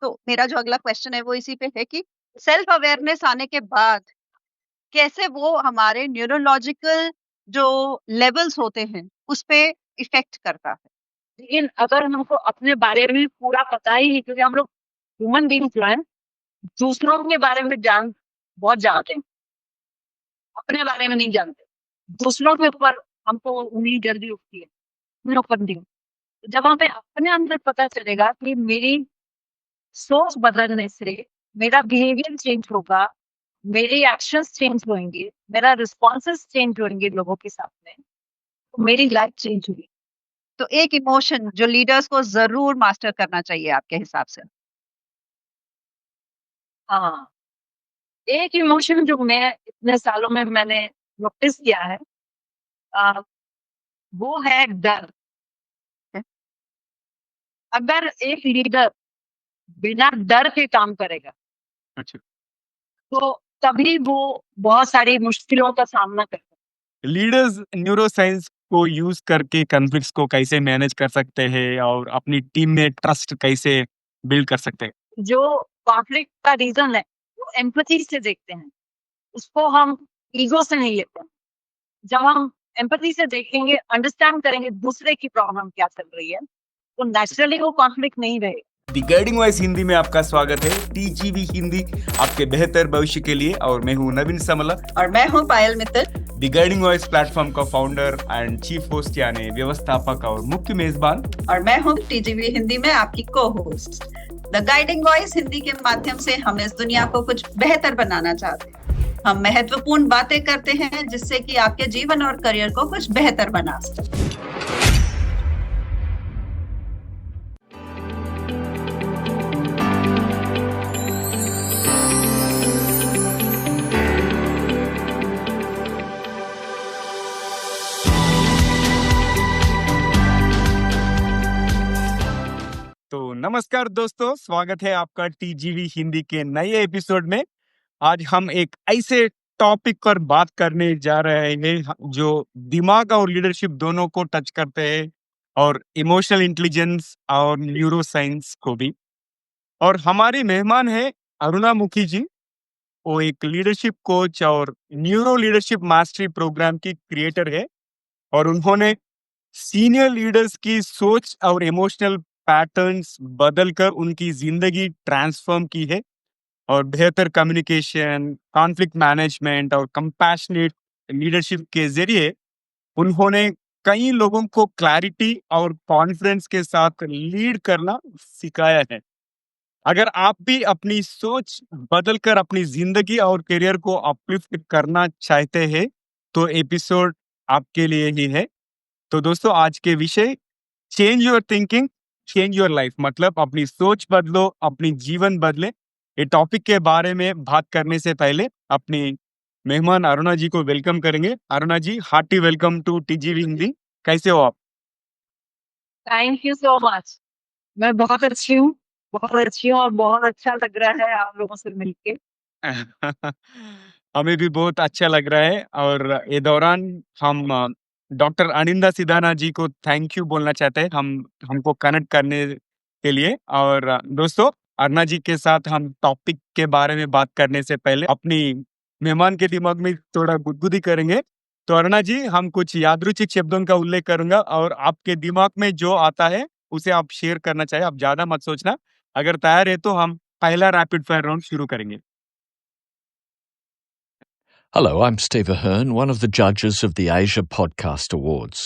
तो मेरा जो अगला क्वेश्चन है वो इसी पे है कि सेल्फ अवेयरनेस आने के बाद कैसे वो हमारे न्यूरोलॉजिकल जो लेवल्स होते हैं उस पे इफेक्ट करता है। लेकिन अगर हमको अपने बारे में पूरा पता ही है, क्योंकि हम लोग ह्यूमन बींग जो है दूसरों के बारे में बहुत जानते हैं, अपने बारे में नहीं जानते। दूसरों के ऊपर हमको उम्मीद जल्दी उठती है, मेरे ऊपर नहीं। जब हमें अपने अंदर पता चलेगा कि मेरी सोच बदलने से मेरा बिहेवियर चेंज होगा, मेरे एक्शंस चेंज होंगे, मेरा रिस्पॉन्सेस चेंज होंगे लोगों के सामने, तो मेरी लाइफ चेंज होगी। तो एक इमोशन जो लीडर्स को जरूर मास्टर करना चाहिए आपके हिसाब से। हाँ, एक इमोशन जो मैं इतने सालों में मैंने नोटिस किया है, आ, वो है डर। है? अगर एक लीडर बिना डर के काम करेगा अच्छा, तो तभी वो बहुत सारी मुश्किलों का सामना करता लीडर्स न्यूरोसाइंस को यूज करके कॉन्फ्लिक्ट्स को कैसे मैनेज कर सकते हैं और अपनी टीम में ट्रस्ट कैसे बिल्ड कर सकते हैं? है। जो कॉन्फ्लिक्ट का रीजन है वो एम्पैथी से देखते हैं, उसको हम ईगो से नहीं लेते हैं। जब हम एम्पैथी से देखेंगे, अंडरस्टैंड करेंगे दूसरे की प्रॉब्लम क्या चल रही है, तो नेचुरली वो कॉन्फ्लिक्ट नहीं रहेगा। द गाइडिंग वॉइस हिंदी में आपका स्वागत है। टीजीवी हिंदी आपके बेहतर भविष्य के लिए, और मैं हूं नवीन समला और मैं हूँ Payal Mittal. The guiding voice platform का फाउंडर एंड चीफ होस्ट यानी व्यवस्थापक और मुख्य मेजबान। और मैं हूँ टीजीवी हिंदी में आपकी को host. The guiding voice Hindi के माध्यम से हम इस दुनिया को कुछ बेहतर बनाना चाहते हैं। हम महत्वपूर्ण बातें करते हैं जिससे कि आपके जीवन और करियर को कुछ बेहतर बना सके। तो नमस्कार दोस्तों, स्वागत है आपका टीजीवी हिंदी के नए एपिसोड में। आज हम एक ऐसे टॉपिक पर बात करने जा रहे हैं जो दिमाग और लीडरशिप दोनों को टच करते हैं, और इमोशनल इंटेलिजेंस और न्यूरो साइंस को भी। और हमारी मेहमान है अरुणा मुखी जी। वो एक लीडरशिप कोच और न्यूरो लीडरशिप मास्टरी प्रोग्राम की क्रिएटर है, और उन्होंने सीनियर लीडर्स की सोच और इमोशनल पैटर्न्स बदलकर उनकी जिंदगी ट्रांसफॉर्म की है, और बेहतर कम्युनिकेशन, कॉन्फ्लिक्ट मैनेजमेंट और कंपैशनेट लीडरशिप के जरिए उन्होंने कई लोगों को क्लैरिटी और कॉन्फिडेंस के साथ लीड करना सिखाया है। अगर आप भी अपनी सोच बदलकर अपनी जिंदगी और करियर को अपलिफ्ट करना चाहते हैं तो एपिसोड आपके लिए ही है। तो दोस्तों, आज के विषय change your thinking, change your life, मतलब अपनी सोच बदलो, अपनी जीवन बदले। ये टॉपिक के बारे में बात करने से पहले अपनी मेहमान अरुणा जी को वेलकम करेंगे। Aruna ji, hearty welcome to TGV Hindi. कैसे हो आप? Thank you so much. मैं बहुत अच्छी हूँ, और बहुत अच्छा लग रहा है आप लोगों से मिलके। हमें भी बहुत अच्छा लग रहा है, और ये दौरान हम डॉक्टर अनिंदा सिदाना जी को थैंक यू बोलना चाहते हैं हमको कनेक्ट करने के लिए। और दोस्तों, अरुणा जी के साथ हम टॉपिक के बारे में बात करने से पहले अपनी मेहमान के दिमाग में थोड़ा गुदगुदी करेंगे। तो अरुणा जी, हम कुछ यादृच्छिक शब्दों का उल्लेख करूंगा, और आपके दिमाग में जो आता है उसे आप शेयर करना चाहिए। आप ज्यादा मत सोचना। अगर तैयार है तो हम पहला रैपिड फायर राउंड शुरू करेंगे। Hello, I'm Steve Ahern, one of the judges of the Asia Podcast Awards.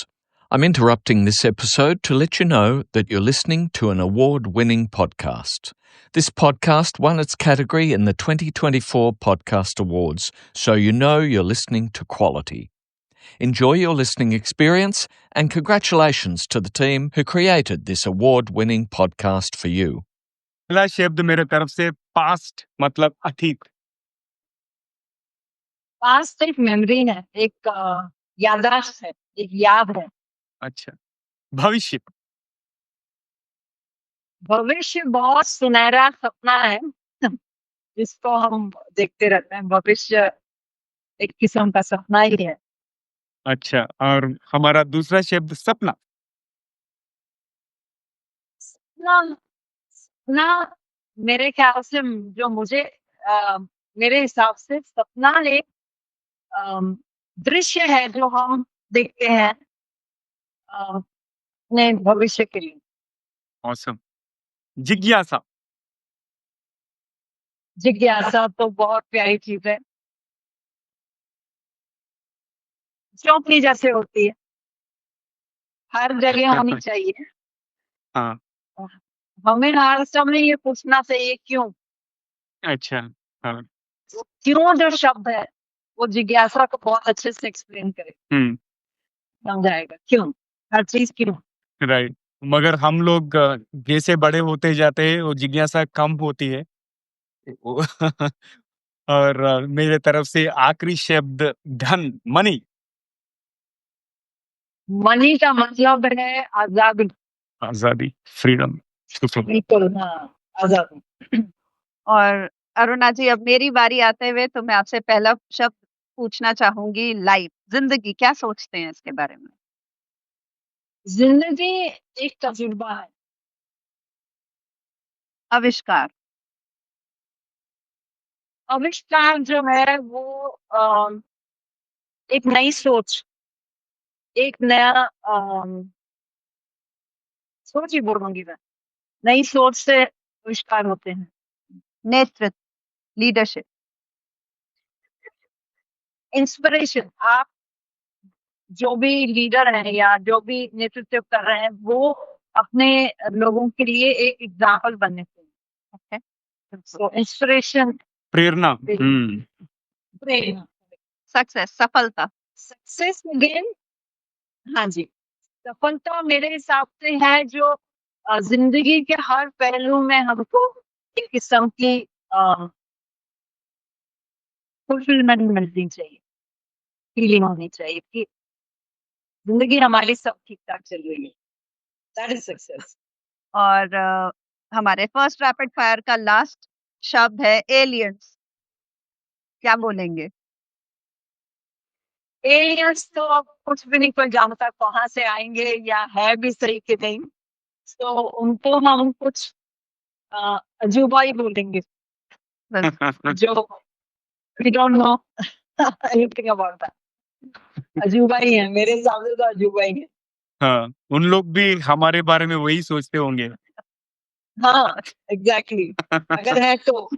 I'm interrupting this episode to let you know that you're listening to an award-winning podcast. This podcast won its category in the 2024 Podcast Awards, so you know you're listening to quality. Enjoy your listening experience, and congratulations to the team who created this award-winning podcast for you. पहला शब्द मेरे तरफ से past, मतलब अतीत। Past एक memory है, एक याददाश्त है, एक याद है। अच्छा, भविष्य। भविष्य बहुत सुनहरा सपना है जिसको हम देखते रहते हैं। भविष्य एक किस्म का सपना ही है। अच्छा, और हमारा दूसरा शब्द सपना। सपना सपना मेरे ख्याल से जो मुझे मेरे हिसाब से सपना एक दृश्य है जो हम देखते हैं अपने भविष्य के लिए। ऑसम। जिज्ञासा। जिज्ञासा तो बहुत प्यारी चीज है, जो अपनी जैसे होती है, हर जगह होनी चाहिए। हाँ। हमें हर समय ये पूछना चाहिए क्यों। अच्छा। हाँ। क्यों जो शब्द है वो जिज्ञासा को बहुत अच्छे से एक्सप्लेन करे, समझाएगा क्यों, हर चीज क्यों। राइट। मगर हम लोग जैसे बड़े होते जाते हैं वो जिज्ञासा कम होती है। वो- और मेरे तरफ से आखिरी शब्द धन, मनी। मनी का मतलब है आजादी। आजादी, फ्रीडम। शुक्र। बिल्कुल, हाँ, आजादी। और अरुणा जी, अब मेरी बारी आते हुए तो मैं आपसे पहला शब्द पूछना चाहूंगी, लाइफ, जिंदगी। क्या सोचते हैं इसके बारे में? जिंदगी एक तजुर्बा है। आविष्कार। आविष्कार जो है वो एक नई सोच, एक नया सोच ही बोलूंगी मैं, नई सोच से आविष्कार होते हैं। नेतृत्व, लीडरशिप। इंस्पिरेशन, आप जो भी लीडर हैं या जो भी नेतृत्व कर रहे हैं वो अपने लोगों के लिए एक एग्जाम्पल बनने चाहिए। सो इंस्पिरेशन, प्रेरणा। प्रेरणा। सक्सेस, सफलता। सक्सेस अगेन, हाँ जी, सफलता मेरे हिसाब से है जो जिंदगी के हर पहलू में हमको एक किस्म की फुलफिलमेंट मिलनी चाहिए, फीलिंग होनी चाहिए कि जिंदगी हमारी सब ठीक ठाक चल रही है। That is success. और हमारे फर्स्ट रैपिड फायर का लास्ट शब्द है एलियंस। क्या बोलेंगे? एलियंस तो अब कुछ भी नहीं कोई जानता कहाँ से आएंगे या है भी सही कि नहीं, तो उनको हम कुछ अजूबा ही बोलेंगे जो we don't know anything about that. अजूबा ही है, मेरे हिसाब से तो अजूबा ही है। हाँ, उन लोग भी हमारे बारे में वही सोचते होंगे। हाँ, एग्जैक्टली। अगर है तो,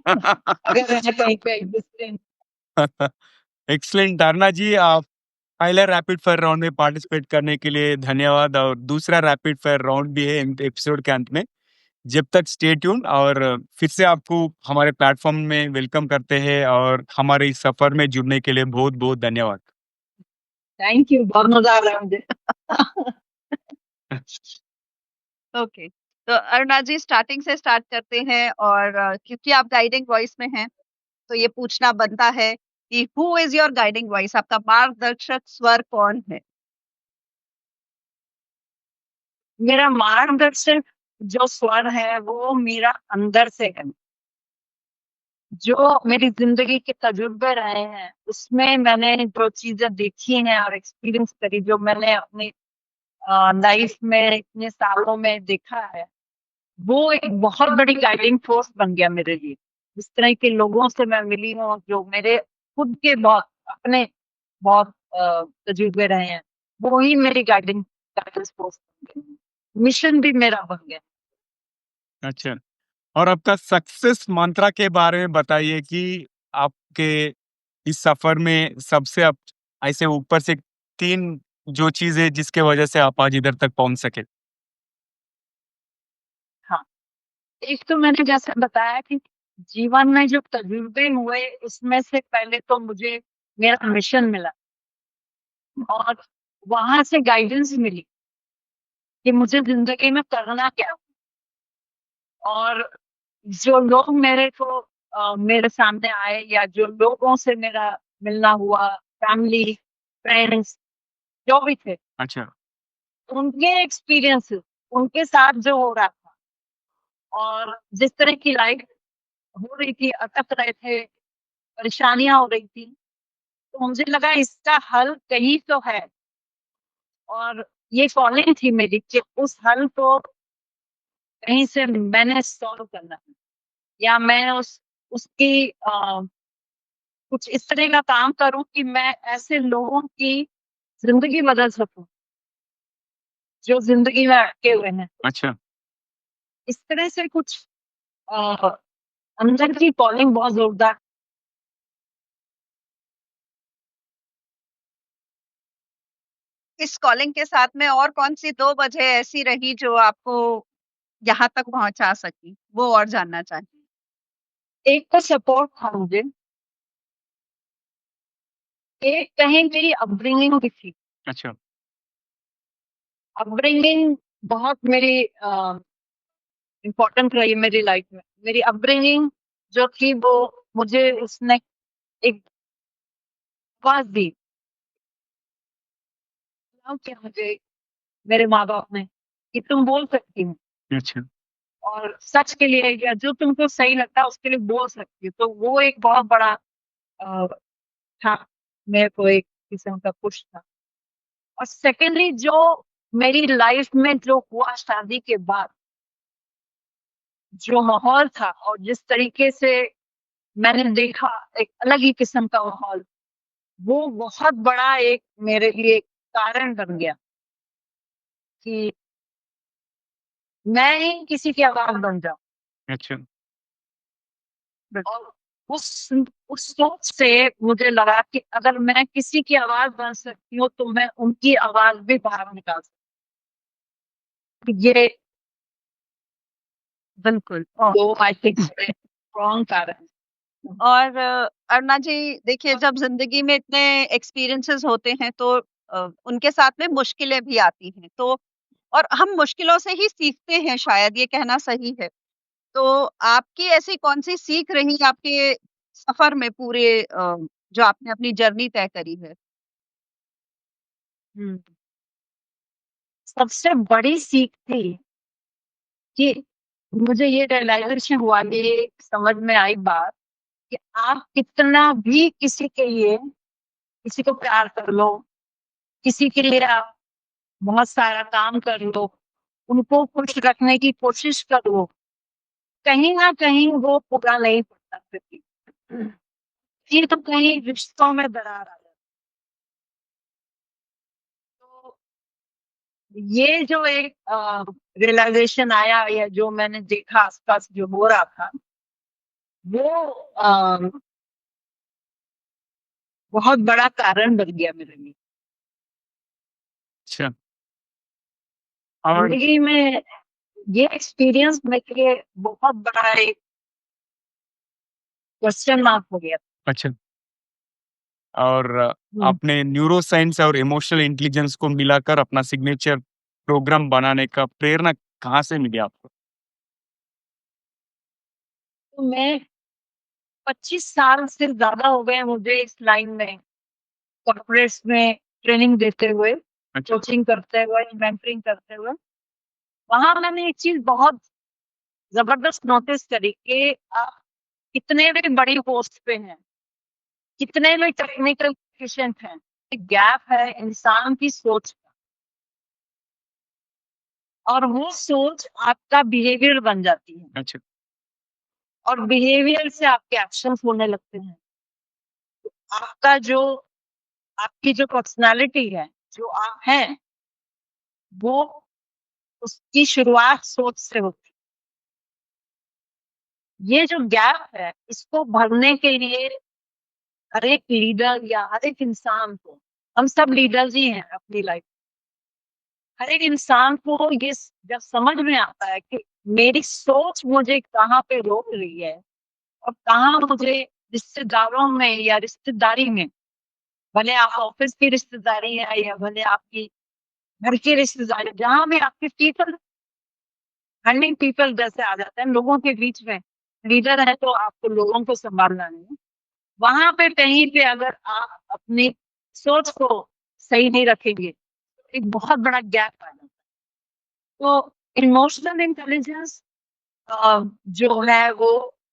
अगर है कहीं पे एग्जिस्टेंस। एक्सलेंट अरुणा जी, आप पहले रैपिड फायर राउंड में पार्टिसिपेट करने के लिए धन्यवाद। और दूसरा रैपिड फायर राउंड भी है एपिसोड के अंत में। जब तक स्टे ट्यून। और फिर से आपको हमारे प्लेटफॉर्म में वेलकम करते हैं और हमारे इस सफर में जुड़ने के लिए बहुत बहुत धन्यवाद। थैंक यू, बहुत मजा आ रहा है मुझे। ओके, तो अरुणा जी स्टार्टिंग से स्टार्ट करते हैं। और क्योंकि आप गाइडिंग वॉइस में हैं तो ये पूछना बनता है कि who is your guiding voice? आपका मार्गदर्शक स्वर कौन है? मेरा मार्गदर्शक जो स्वर है वो मेरा अंदर से है, जो मेरी जिंदगी के तजुर्बे रहे हैं उसमें मैंने जो चीजें देखी हैं और एक्सपीरियंस करी, जो मैंने अपनी लाइफ में इतने सालों में देखा है, वो एक बहुत बड़ी गाइडिंग फोर्स बन गया मेरे लिए। जिस तरह के लोगों से मैं मिली हूँ जो मेरे खुद के बहुत अपने बहुत तजुर्बे रहे हैं, वो ही मेरी गाइडेंस फोर्स बन गए, मिशन भी मेरा बन गया। अच्छा। और आपका सक्सेस मंत्रा के बारे में बताइए कि आपके इस सफर में सबसे आप ऐसे ऊपर से 3 जो चीज़ है जिसके वजह से आप आज इधर तक पहुँच सके? हाँ, एक तो मैंने जैसे बताया कि जीवन में जो तजुर्बे हुए उसमें से पहले तो मुझे मेरा मिशन मिला और वहां से गाइडेंस मिली कि मुझे जिंदगी में करना क्या। और जो लोग मेरे को मेरे सामने आए या जो लोगों से मेरा मिलना हुआ, फैमिली, फ्रेंड्स, जो भी थे, अच्छा। उनके एक्सपीरियंस, उनके साथ जो हो रहा था और जिस तरह की लाइफ हो रही थी, अटक रहे थे, परेशानियां हो रही थी, तो मुझे लगा इसका हल कहीं तो है। और ये कॉलिंग थी मेरी कि उस हल को कहीं से मैंने सॉल्व करना है, या मैं उसकी कुछ इस तरह का काम करूं कि मैं ऐसे लोगों की जिंदगी बदल सकूं जो जिंदगी में अटके हुए हैं। अच्छा। इस तरह से कुछ अ, अंदर की कॉलिंग बहुत जोरदार। इस कॉलिंग के साथ में और कौन-सी 2 वजह ऐसी रही जो आपको यहाँ तक पहुँचा सकी? वो और जानना चाहेंगे। एक तो सपोर्ट था मुझे, एक कहीं मेरी अपब्रिंगिंग भी थी। अच्छा। अपब्रिंगिंग बहुत मेरी इम्पोर्टेंट रही मेरी लाइफ में। मेरी अपब्रिंगिंग जो थी वो मुझे उसने एक आवाज़ दी। कि मुझे मेरे माँ-बाप ने कि तुम बोल सकती हो अच्छा। और सच के लिए या जो तुमको सही लगता है उसके लिए बोल सकती हो। तो वो एक बहुत बड़ा अ, था, मेरे को एक किस्म का पुश था। और सेकेंडली जो मेरी लाइफ में जो हुआ शादी के बाद, जो माहौल था और जिस तरीके से मैंने देखा एक अलग ही किस्म का माहौल, वो बहुत बड़ा एक मेरे लिए कारण बन गया कि मैं ही किसी की आवाज़ बन जाऊँ। अच्छा। और उस उस सोच से मुझे लगा कि अगर मैं किसी की आवाज़ बन सकती हूँ, तो मैं उनकी आवाज़ भी बाहर निकाल सकती हूँ। ये बिल्कुल, तो आई थिंक स्ट्रॉन्ग कारण। और अरुणा जी देखिए जब ज़िंदगी में इतने एक्सपीरियंसेस होते हैं तो उनके साथ में मुश्किलें भी आती हैं। तो और हम मुश्किलों से ही सीखते हैं शायद ये कहना सही है। तो आपकी ऐसी कौन-सी सीख रही आपके सफ़र में पूरे जो आपने अपनी जर्नी तय करी है? हुँ। सबसे बड़ी सीख थी कि मुझे ये रियलाइज़ेशन हुआ, ये समझ में आई बात कि आप कितना भी किसी के लिए किसी को प्यार कर लो, किसी के लिए आप बहुत सारा काम कर लो, उनको खुश रखने की कोशिश कर लो, कहीं न कहीं वो पूरा नहीं पड़ता फिर भी। फिर तो कहीं रिश्तों में दरार आ जाती है। तो ये जो एक रियलाइज़ेशन आया या जो मैंने देखा आस-पास जो हो रहा था, वो बहुत बड़ा कारण बन गया मेरे लिए। अच्छा। और ज़िंदगी में ये एक्सपीरियंस मेरे लिए बहुत बड़ा एक क्वेश्चन मार्क हो गया। अच्छा। और हुँ। आपने न्यूरो साइंस और इमोशनल इंटेलिजेंस को मिलाकर अपना सिग्नेचर प्रोग्राम बनाने का प्रेरणा कहाँ से मिली आपको? तो मैं 25 साल से ज़्यादा हो गए हैं मुझे इस लाइन में, कॉर्पोरेट्स में ट्रेनिंग देते हुए, अच्छा। कोचिंग करते हुए, मेंटरिंग करते हुए। वहाँ मैंने एक चीज़ बहुत ज़बरदस्त नोटिस करी कि आप कितने भी बड़ी पोस्ट पे हैं, कितने भी टेक्निकल एफिशिएंट हैं, एक गैप है इंसान की सोच का और वो सोच आपका बिहेवियर बन जाती है अच्छा। और बिहेवियर से आपके एक्शंस होने लगते हैं। आपका जो आपकी जो पर्सनैलिटी है, जो आप हैं, वो उसकी शुरुआत सोच से होती है। ये जो गैप है, इसको भरने के लिए हर एक लीडर या हर एक इंसान को, हम सब लीडर्स ही हैं अपनी लाइफ। हर एक इंसान को ये जब समझ में आता है कि मेरी सोच मुझे कहाँ पे रोक रही है और कहाँ मुझे रिश्तेदारों में या रिश्तेदारी में, भले आप ऑफिस की रिश्तेदारी है या भले आपकी घर की रिश्तेदारी, जहाँ भी आपके पीपल हंड्रेड पीपल जैसे आ जाते हैं लोगों के बीच में, लीडर है तो आपको लोगों को संभालना है। वहाँ पे कहीं पे अगर आप अपनी सोच को सही नहीं रखेंगे, एक बहुत बड़ा गैप आ जाता है। तो इमोशनल इंटेलिजेंस जो है वो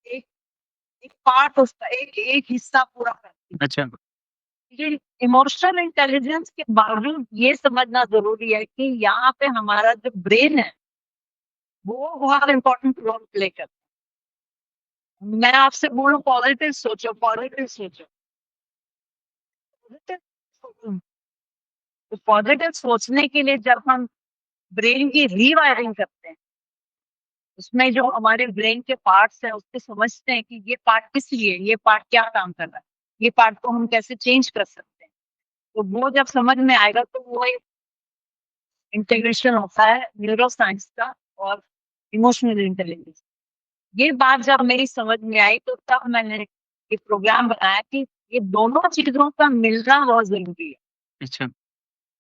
एक एक पार्ट उसका एक हिस्सा पूरा करती है। अच्छा। लेकिन इमोशनल इंटेलिजेंस के बावजूद ये समझना ज़रूरी है कि यहाँ पे हमारा जो ब्रेन है, वो बहुत इम्पोर्टेंट रोल प्ले करता है। मैं आपसे बोलूं पॉजिटिव सोचो, पॉजिटिव सोचो। तो पॉजिटिव सोचने के लिए जब हम ब्रेन की रीवायरिंग करते हैं, उसमें जो हमारे ब्रेन के पार्ट्स हैं उसको समझते हैं कि ये पार्ट किस लिए, ये पार्ट क्या काम कर रहा है, ये पार्ट को हम कैसे चेंज कर सकते हैं। तो वो जब समझ में आएगा तो वो एक इंटीग्रेशन होता है न्यूरो साइंस का और इमोशनल इंटेलिजेंस। ये बात जब मेरी समझ में आई तो तब मैंने एक प्रोग्राम बनाया कि ये दोनों चीजों का मिलना बहुत जरूरी है। अच्छा।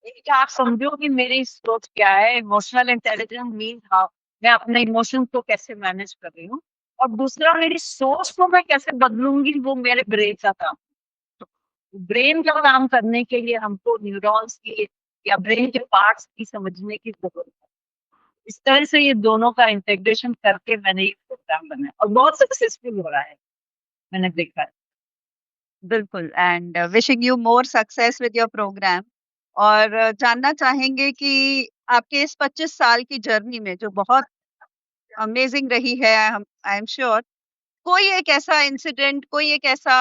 एक आप समझो कि मेरी सोच क्या है, इमोशनल इंटेलिजेंस मीन हाउ मैं अपने इमोशंस को कैसे मैनेज कर रही हूँ, और दूसरा मेरी सोच को मैं कैसे बदलूंगी, वो मेरे ब्रेन का काम। ब्रेन का काम करने के लिए हमको न्यूरॉन्स की या ब्रेन के पार्ट्स की समझने की जरूरत है। इस तरह से ये दोनों का इंटीग्रेशन करके मैंने ये प्रोग्राम बनाया और बहुत सक्सेसफुल हो रहा है, मैंने देखा है। बिल्कुल, and wishing you more success with your programme. और जानना चाहेंगे कि आपके इस 25 साल की जर्नी में जो बहुत अमेजिंग रही है, हम आई एम श्योर, कोई एक ऐसा इंसिडेंट, कोई एक ऐसा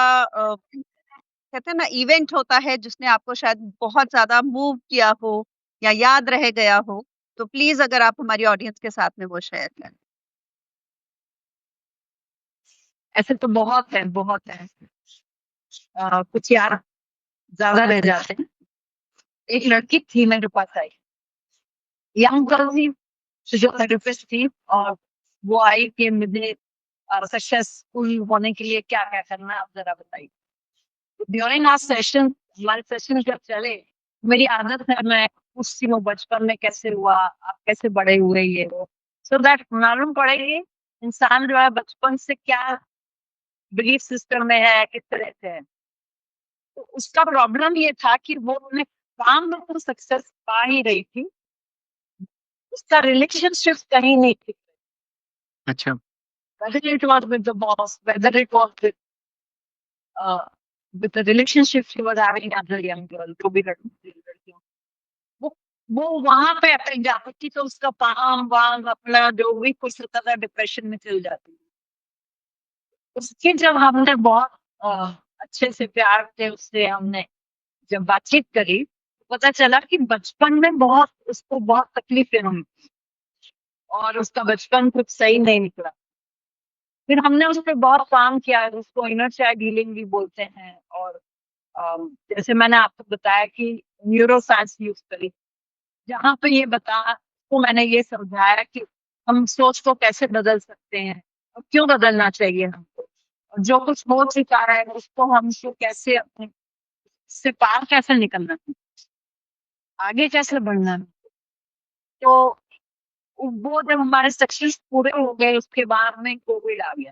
कहते हैं ना इवेंट होता है जिसने आपको शायद बहुत ज्यादा मूव किया हो या याद रह गया हो, तो प्लीज अगर आप हमारी ऑडियंस के साथ में वो शेयर करें। ऐसे तो बहुत है, बहुत है। कुछ यार ज्यादा रह जाते हैं। एक लड़की थी मेरे पास आई, यंग गर्ल थी, फिजियोथेरेपिस्ट थी, और वो आई कि मुझे सक्सेसफुल होने के लिए क्या क्या करना है, आप जरा बताइए। ड्यूरिंग आवर सेशन, हमारे सेशन जब चले, मेरी आदत है मैं पूछती हूँ बचपन में कैसे हुआ, आप कैसे बड़े हुए, ये वो, सो दैट मालूम पड़ेगी इंसान जो है बचपन से क्या बिलीफ सिस्टम में है, किस तरह से है। तो उसका प्रॉब्लम ये था कि वो अपने काम में तो सक्सेस पा ही रही थी, उसका रिलेशनशिप कहीं नहीं थी। अच्छा। Whether it was with the boss, whether it was uh, with the relationship she was having as a young girl, तो भी लड़कियों, वो वो वहां पे अटक जाती थी, तो उसका काम वाम अपना जो भी कुछ होता था डिप्रेशन में चल जाती थी। उसकी जब हमने बहुत अच्छे से प्यार से उससे हमने जब बातचीत करी, पता चला कि बचपन में बहुत उसको बहुत तकलीफें हुई और उसका बचपन कुछ सही नहीं निकला। फिर हमने उस पर बहुत काम किया, उसको इनर चाइल्ड हीलिंग भी बोलते हैं, और जैसे मैंने आपको बताया कि न्यूरो साइंस यूज करी, जहाँ पे ये बता तो मैंने ये समझाया कि हम सोच को कैसे बदल सकते हैं और क्यों बदलना चाहिए हमको, और जो कुछ हो चुका है उसको हमको कैसे अपने से पार कैसे निकलना है, आगे कैसे बढ़ना है। तो वो जब हमारे सक्सेस पूरे हो गए, उसके बाद में कोविड आ गया,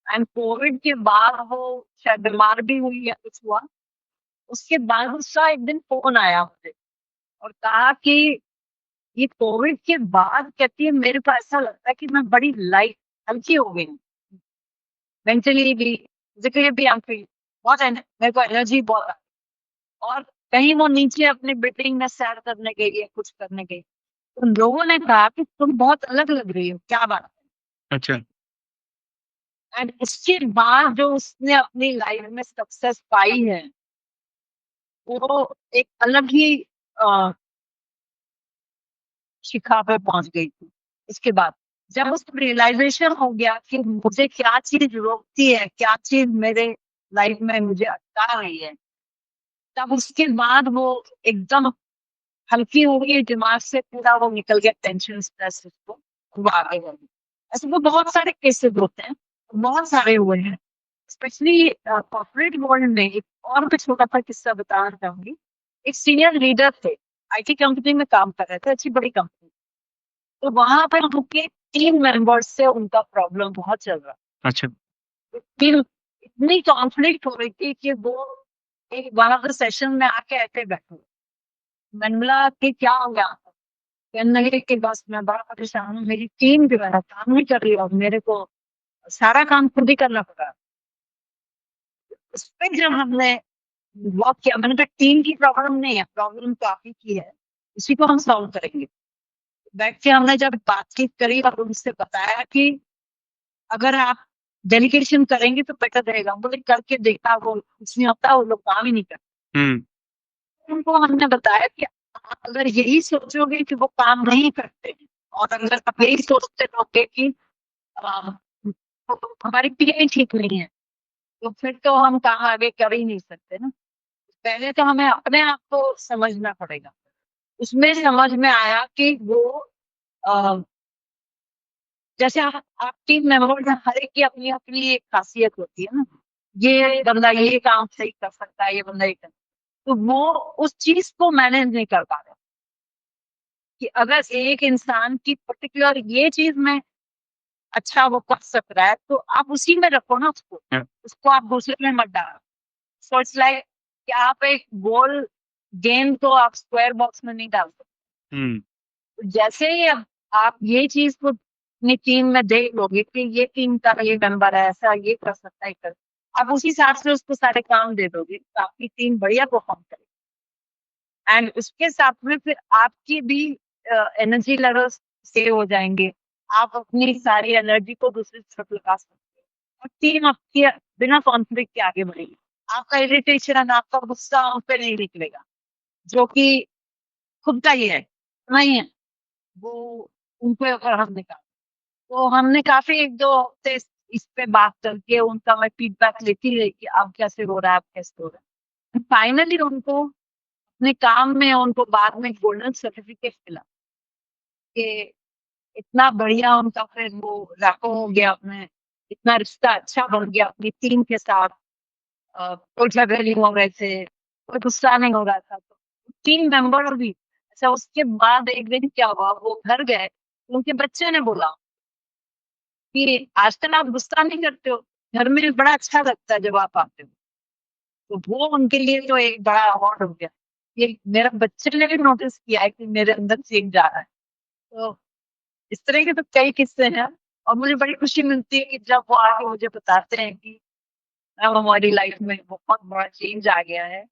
एंड कोविड के बाद वो शायद बीमार भी हुई या कुछ हुआ। उसके बाद उसका एक दिन फोन आया मुझे और कहा कि ये कोविड के बाद, कहती है, मेरे को ऐसा लगता है कि मैं बड़ी लाइट हल्की हो गई, मेंटली भी फिजिकली भी बहुत मेरे को एनर्जी बहुत आ, और कहीं वो नीचे अपने बिल्डिंग में सैर करने गई या कुछ करने गई, तो लोगों ने कहा कि तुम बहुत अलग लग रही हो, क्या बात है। अच्छा। एंड उसके बाद जो उसने अपनी लाइफ में सक्सेस पाई है, वो एक अलग ही शिखा पे पहुंच गई थी। इसके बाद जब उसको रियलाइजेशन हो गया कि मुझे क्या चीज रोकती है, क्या चीज मेरे लाइफ में मुझे अटका रही है, तब उसके बाद वो एकदम हल्की हो गई दिमाग से, पूरा वो निकल गया टेंशन स्ट्रेस उसको, वो आगे बढ़ी। ऐसे तो बहुत सारे केसेस होते हैं, बहुत सारे हुए हैं, स्पेशली कॉर्पोरेट वर्ल्ड में। एक और भी छोटा सा किस्सा बताना चाहूंगी। एक सीनियर लीडर थे, आईटी कंपनी में काम कर रहे थे, अच्छी बड़ी कंपनी, तो वहां पर उनके 3 मेंबर्स से उनका प्रॉब्लम बहुत चल रहा। अच्छा। फिर इतनी कॉन्फ्लिक्ट हो रही थी कि वो एक वन ऑफ द सेशन में आके ऐसे बैठे, मैंने बोला कि क्या हो गया, कहने लगे कि बस मैं बड़ा परेशान हूँ, मेरी टीम जो है काम नहीं कर रही और मेरे को सारा काम खुद ही करना पड़ा। उस पर जब हमने वर्क किया, मैंने कहा टीम की प्रॉब्लम नहीं है, प्रॉब्लम तो आप ही की है, इसी को हम सॉल्व करेंगे। बैठ के हमने जब बातचीत करी और उनसे बताया कि अगर आप डेलीगेशन करेंगे तो बेटर रहेगा। बोले करके देखा, वो कुछ नहीं होता, वो लोग काम ही नहीं करते। उनको हमने बताया कि आप अगर यही सोचोगे कि वो काम नहीं करते और अगर आप यही सोचते रहोगे कि अ, हमारी पीढ़ी ठीक नहीं है, तो फिर तो हम काम आगे कर ही नहीं सकते ना। पहले तो हमें अपने आप को समझना पड़ेगा। उसमें समझ में आया कि वो अ, जैसे आप टीम मेंबर में हर एक की अपनी अपनी एक खासियत होती है ना। ये बंदा ये काम सही कर सकता है, ये बंदा ये कर, तो वो उस चीज को मैनेज नहीं कर पा रहे कि अगर एक इंसान की पर्टिकुलर ये चीज में अच्छा वो कर सक रहा है तो आप उसी में रखो ना उसको। Yeah. उसको आप दूसरे में मत डालो। सो इट्स लाइक कि आप एक गोल गेंद को आप स्क्वायर बॉक्स में नहीं डाल सकते। जैसे ही अब आप ये चीज को अपनी टीम में देख लोगे कि ये टीम का ये मेंबर है, ऐसा ये कर सकता है, कर, आप उसी हिसाब से उसको सारे काम दे दोगे तो आपकी टीम बढ़िया परफॉर्म करेगी। एंड उसके साथ में फिर आपकी भी एनर्जी लेवल्स सेव हो जाएंगे। आप अपनी सारी एनर्जी को दूसरी तरफ लगा सकते हो और टीम आपकी बिना कॉन्फ्लिक्ट के आगे बढ़ेगी। आपका इरिटेशन, आपका गुस्सा उन पे नहीं निकलेगा, जो कि खुद का ही है नहीं है, वो उनके ऊपर हम निकाल। तो हमने काफी 1-2 हफ्ते इस पे बात करके उनका मैं फीडबैक लेती रही कि अब कैसे हो रहा है, अब कैसे हो रहा है। फाइनली उनको अपने काम में उनको बाद में गोल्डन सर्टिफिकेट मिला कि इतना बढ़िया उनका फिर वो रैपो हो गया, अपने इतना रिश्ता अच्छा बन गया अपनी टीम के साथ। कोई झगड़े नहीं हो रहे थे, कोई गुस्सा नहीं हो रहा था। तो टीम मेंबर भी अच्छा। उसके बाद एक दिन क्या हुआ, वो घर गए, उनके बच्चे ने बोला कि आजकल आप गुस्सा नहीं करते हो, घर में बड़ा अच्छा लगता है जब आप आते हो। तो वो उनके लिए तो एक बड़ा अवार्ड हो गया। ये मेरा बच्चे ने भी नोटिस किया है कि मेरे अंदर चेंज आ रहा है। तो इस तरह के तो कई किस्से हैं और मुझे बड़ी खुशी मिलती है कि जब वो आके मुझे बताते हैं कि अब हमारी लाइफ में बहुत बड़ा चेंज आ गया है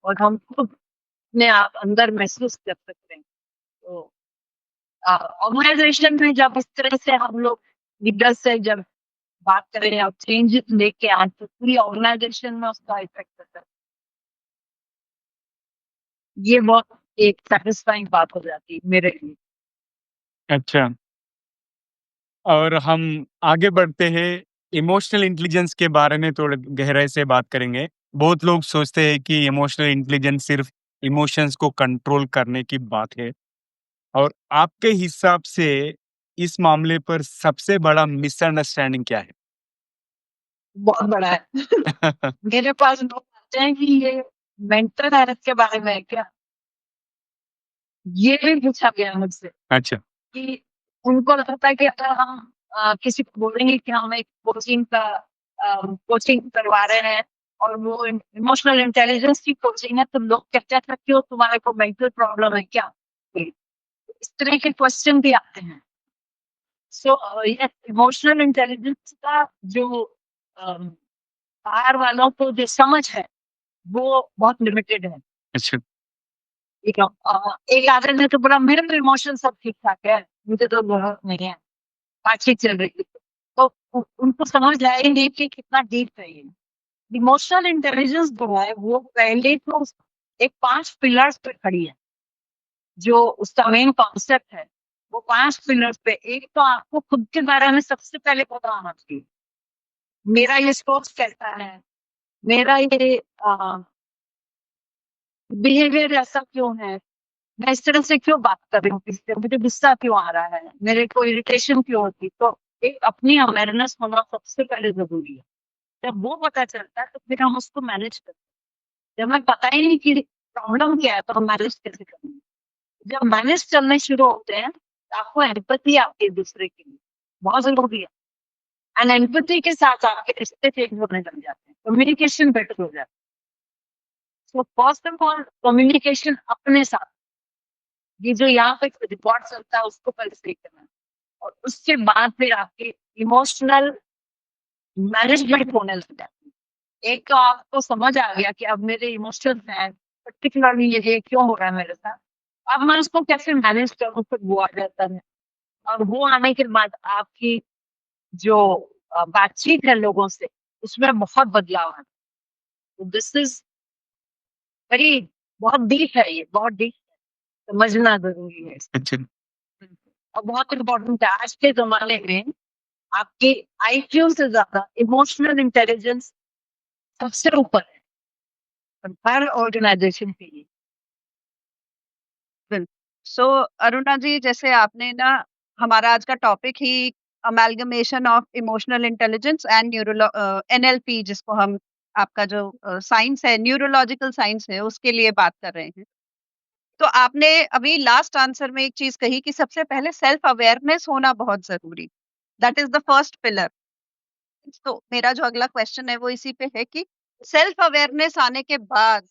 और हम खुद अपने आप अंदर महसूस कर सकते हैं। तो ऑर्गेनाइजेशन में जब इस तरह से हम लोग लीडर से जब बात करें और चेंजेस लेके आए तो पूरी ऑर्गेनाइजेशन में उसका इफेक्ट होता है। ये बहुत एक सेटिस्फाइंग बात हो जाती है मेरे लिए। अच्छा, और हम आगे बढ़ते हैं, इमोशनल इंटेलिजेंस के बारे में थोड़े गहराई से बात करेंगे। बहुत लोग सोचते हैं कि इमोशनल इंटेलिजेंस सिर्फ इमोशंस को कंट्रोल करने की बात है, और आपके हिसाब से इस मामले पर सबसे बड़ा मिसअंडरस्टैंडिंग क्या है? बहुत बड़ा है। मेरे पास लोग आते हैं कि ये मेंटल हेल्थ के बारे में है क्या, ये भी पूछा गया मुझसे अच्छा। कि उनको लगता है कि अगर हम किसी को बोलेंगे कि हम एक कोचिंग करवा रहे हैं और वो इमोशनल इंटेलिजेंस की कोचिंग है, तो लोग कहते हैं कि तुम्हारे को मेंटल प्रॉब्लम है क्या। इस तरह के क्वेश्चन भी आते हैं। सो ये इमोशनल इंटेलिजेंस का जो बाहर वालों को जो समझ है वो बहुत लिमिटेड है। अच्छा। ठीक है। एक आदमी ने तो बोला मेरे तो इमोशन सब ठीक ठाक है, मुझे तो जरूरत नहीं है, बातचीत चल रही है। तो उनको समझ आया ही नहीं कि कितना डीप है ये। इमोशनल इंटेलिजेंस जो है वो पहले तो एक 5 पिलर्स पे खड़ी है। जो उसका मेन कॉन्सेप्ट है वो 5 पिलर्स पे। एक तो आपको खुद के बारे में सबसे पहले पता होना चाहिए, मेरा ये सोच कैसा है, मेरा ये बिहेवियर ऐसा क्यों है, मैं इस तरह से क्यों बात कर रही हूँ किसी से, मुझे गुस्सा क्यों आ रहा है, मेरे को इरिटेशन क्यों होती। तो एक अपनी अवेयरनेस होना सबसे पहले जरूरी है। जब वो पता चलता है तो फिर हम उसको मैनेज करते हैं। जब हमें पता ही नहीं कि प्रॉब्लम क्या है तो हम मैनेज कैसे करेंगे। जब मैनेज करने शुरू होते हैं तो आपको एम्पैथी आती है दूसरे के लिए, बहुत जरूरी है। एंड एम्पैथी के साथ आपके रिश्ते चेंज होने लग जाते हैं, कम्युनिकेशन बेटर हो जाता है। So first of all communication अपने साथ, ये जो यहाँ पे रिकॉर्ड चलता है उसको पहले सही करना है। और उसके बाद फिर आपके इमोशनल मैनेजमेंट होने लग जाती है। एक तो आपको समझ आ गया कि अब मेरे इमोशंस हैं, पर्टिकुलरली ये क्यों हो रहा है मेरे साथ, अब मैं उसको कैसे मैनेज करूँ, फिर वो आ जाता है। और वो आने के बाद आपकी जो बातचीत है लोगों से, उसमें बहुत बदलाव है। तो दिस इज वेरी, बहुत डीप है, ये बहुत डीप, समझना जरूरी है इसको। अच्छा। और बहुत इम्पोर्टेंट है आज के जमाने में। आपके आईक्यू से ज्यादा इमोशनल इंटेलिजेंस सबसे ऊपर है हर ऑर्गेनाइजेशन के लिए। सो अरुणा जी, जैसे आपने ना, हमारा आज का topic he amalgamation of emotional intelligence and NLP, जिसको हम, आपका जो साइंस है, न्यूरोलॉजिकल साइंस है, उसके लिए बात कर रहे हैं। तो आपने अभी लास्ट आंसर में एक चीज कही कि सबसे पहले सेल्फ अवेयरनेस होना बहुत जरूरी, that is the first pillar. तो मेरा जो अगला क्वेश्चन है वो इसी पे है कि सेल्फ अवेयरनेस आने के बाद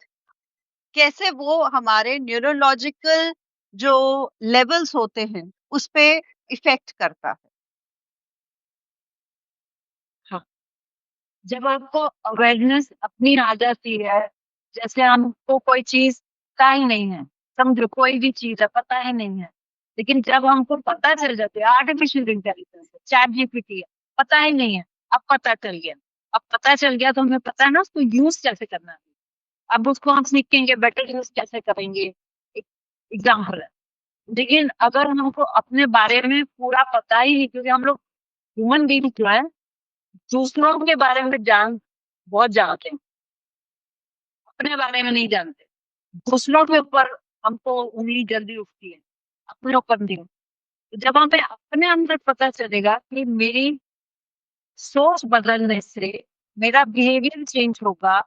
कैसे वो हमारे न्यूरोलॉजिकल जो लेवल्स होते हैं उस पे इफेक्ट करता है। हाँ, जब आपको अवेयरनेस अपनी आ जाती है, जैसे हमको कोई चीज पता ही नहीं है, समझो कोई भी चीज है पता ही नहीं है, लेकिन जब हमको पता चल जाती है, आर्टिफिशियल इंटेलिजेंस है, चैट जीपीटी है, पता ही नहीं है, अब पता चल गया। अब पता चल गया तो हमें पता है ना उसको यूज कैसे करना है। अब उसको हम सीखेंगे बेटर यूज कैसे करेंगे। एक एग्जाम्पल है। लेकिन अगर हमको अपने बारे में पूरा पता ही नहीं, क्योंकि हम लोग ह्यूमन बीइंग जो है दूसरों के बारे में बहुत जानते हैं, अपने बारे में नहीं जानते। दूसरों के ऊपर हमको उंगली जल्दी उठती है, अपने ऊपर नहीं। तो जब हमें अपने अंदर पता चलेगा कि मेरी सोच बदलने से मेरा बिहेवियर चेंज होगा,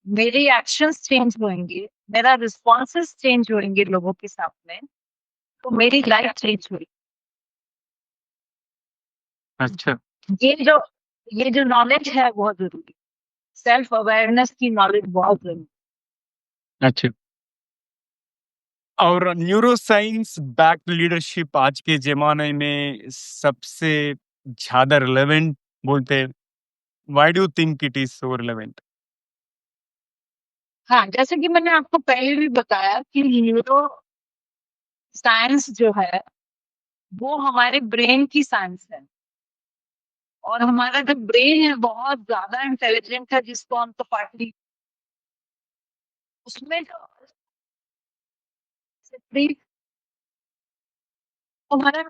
मेरे एक्शंस चेंज होंगे, मेरा रिस्पॉन्सेस चेंज होंगे लोगों के सामने, तो मेरी लाइफ चेंज हुई। अच्छा। ये जो नॉलेज है बहुत जरूरी, सेल्फ अवेयरनेस की नॉलेज बहुत जरूरी। अच्छा। और न्यूरो साइंस बैक्ड लीडरशिप आज के जमाने में सबसे ज्यादा रिलेवेंट बोलते हैं। Why do think it is so relevant? हाँ, जैसे कि मैंने आपको पहले भी बताया कि न्यूरो साइंस जो है वो हमारे ब्रेन की साइंस है, और हमारा जो ब्रेन है बहुत ज्यादा इंटेलिजेंट है, जिसको हम तो पार्टली उसमें जो brief हमारा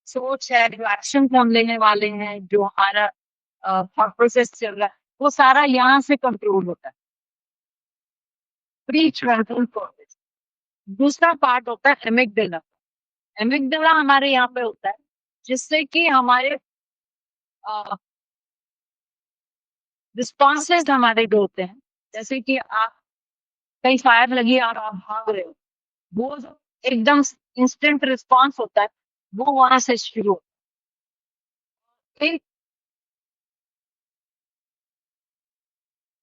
सोच है, जो एक्शन हम लेने वाले हैं, जो हमारा थॉट प्रोसेस चल रहा है, वो सारा यहाँ से कंट्रोल होता है, प्री कंट्रोल प्रोसेस। दूसरा पार्ट होता है एमिगडाला। एमिगडाला हमारे यहाँ पे होता है, जिससे कि हमारे रिस्पॉन्सेज हमारे जो होते हैं, जैसे कि आप कहीं फायर लगी और आप भाग रहे हो, वो जो एकदम इंस्टेंट रिस्पॉन्स होता है वो वहां से शुरू होता है। फिर